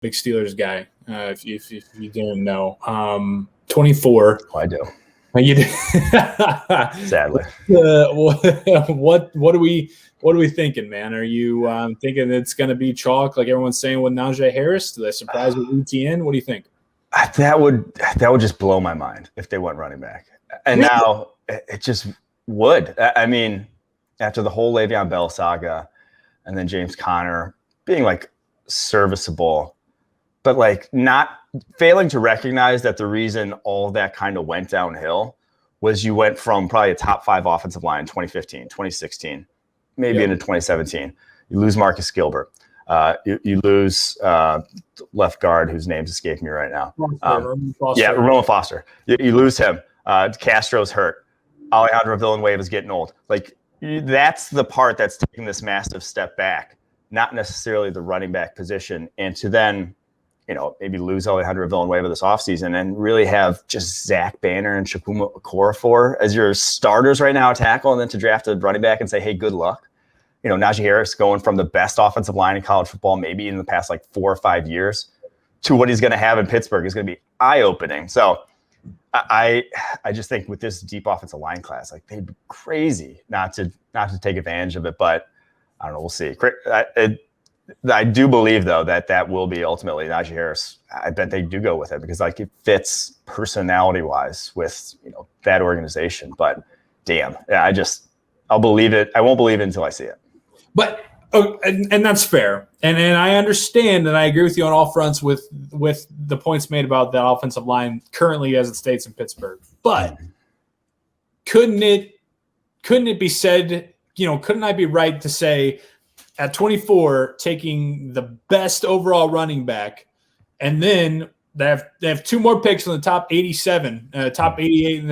big Steelers guy. If you didn't know, 24. Oh, I do. You do. Sadly. What are we thinking, man? Are you thinking it's going to be chalk like everyone's saying with Najee Harris? Do they surprise with ETN? What do you think? That would just blow my mind if they went running back. And really? Now it just would. I mean, after the whole Le'Veon Bell saga, and then James Conner being like serviceable, but like not failing to recognize that the reason all of that kind of went downhill was you went from probably a top 5 offensive line in 2015, 2016, maybe into 2017. You lose Marcus Gilbert. You lose left guard, whose name's escaping me right now. Ramon Foster. You lose him. Castro's hurt. Alejandro Villanueva is getting old. Like, that's the part that's taking this massive step back, not necessarily the running back position. And to then, maybe lose Alejandro Villanueva this offseason and really have just Zach Banner and Chukwuma Okorafor as your starters right now at tackle, and then to draft a running back and say, hey, good luck. Najee Harris going from the best offensive line in college football, maybe in the past like 4 or 5 years, to what he's going to have in Pittsburgh is going to be eye-opening. So I just think with this deep offensive line class, like, they'd be crazy not to take advantage of it. But I don't know. We'll see. I do believe, though, that will be ultimately Najee Harris. I bet they do go with it because, like, it fits personality-wise with, that organization. But damn, yeah, I'll believe it. I won't believe it until I see it. But and that's fair, and I understand, and I agree with you on all fronts with the points made about the offensive line currently as it states in Pittsburgh. But couldn't it be said? Couldn't I be right to say at 24 taking the best overall running back, and then they have 2 more picks in the top 87, top 88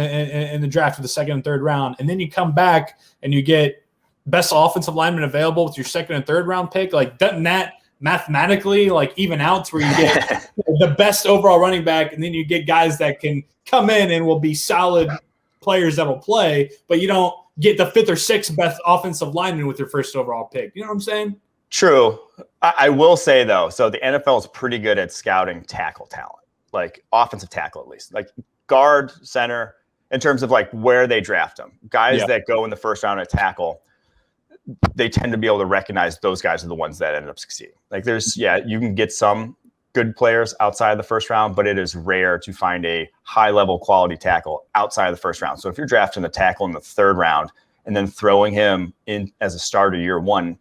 in the draft for the second and third round, and then you come back and you get best offensive lineman available with your second and third round pick? Like, doesn't that mathematically like even out to where you get the best overall running back, and then you get guys that can come in and will be solid players that will play, but you don't get the 5th or 6th best offensive lineman with your first overall pick. You know what I'm saying? True. I will say, though, so the NFL is pretty good at scouting tackle talent, like offensive tackle at least, like guard, center, in terms of like where they draft them. Guys that go in the first round at tackle, they tend to be able to recognize those guys are the ones that end up succeeding. Like, you can get some good players outside of the first round, but it is rare to find a high-level quality tackle outside of the first round. So if you're drafting a tackle in the 3rd round and then throwing him in as a starter year 1,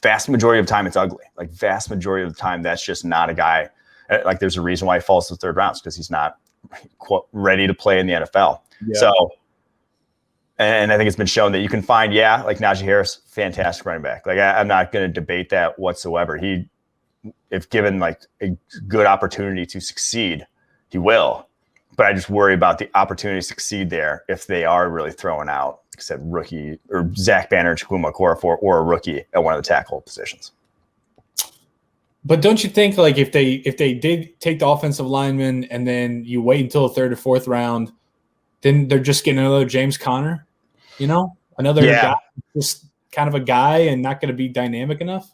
vast majority of the time it's ugly. Like, vast majority of the time, that's just not a guy. Like, there's a reason why he falls to the 3rd round, because he's not ready to play in the NFL. Yeah. So, and I think it's been shown that you can find, like Najee Harris, fantastic running back. Like, I'm not going to debate that whatsoever. If given like a good opportunity to succeed, he will. But I just worry about the opportunity to succeed there if they are really throwing out, like I said, rookie or Zach Banner, Chukwuma Okorafor, or a rookie at one of the tackle positions. But don't you think, like, if they did take the offensive lineman and then you wait until the 3rd or 4th round, then they're just getting another James Conner, another guy, just kind of a guy and not going to be dynamic enough?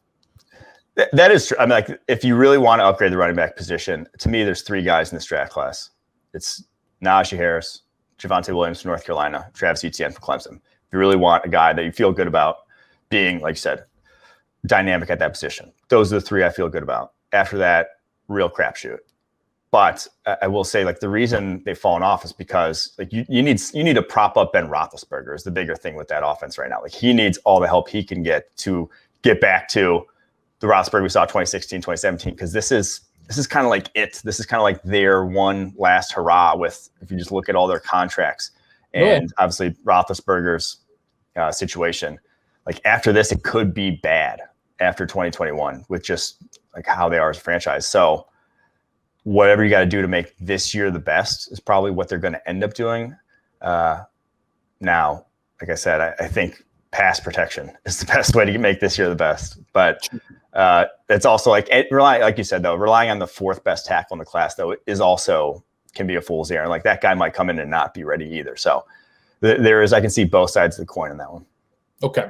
That is true. I mean, like, if you really want to upgrade the running back position, to me, there's 3 guys in this draft class. It's Najee Harris, Javonte Williams from North Carolina, Travis Etienne from Clemson. If you really want a guy that you feel good about being, like you said, dynamic at that position, those are the 3 I feel good about. After that, real crapshoot. But I will say, like, the reason they've fallen off is because, like, you need to prop up Ben Roethlisberger is the bigger thing with that offense right now. Like, he needs all the help he can get to get back to the Roethlisberger we saw 2016, 2017, because this is kind of like it. This is kind of like their one last hurrah with, if you just look at all their contracts and obviously Roethlisberger's situation. Like, after this, it could be bad after 2021 with just like how they are as a franchise. So whatever you got to do to make this year the best is probably what they're going to end up doing. Now, like I said, I think pass protection is the best way to make this year the best. But it's also like you said, though, relying on the 4th best tackle in the class, though, is also can be a fool's errand. Like, that guy might come in and not be ready either. So I can see both sides of the coin in that one. Okay.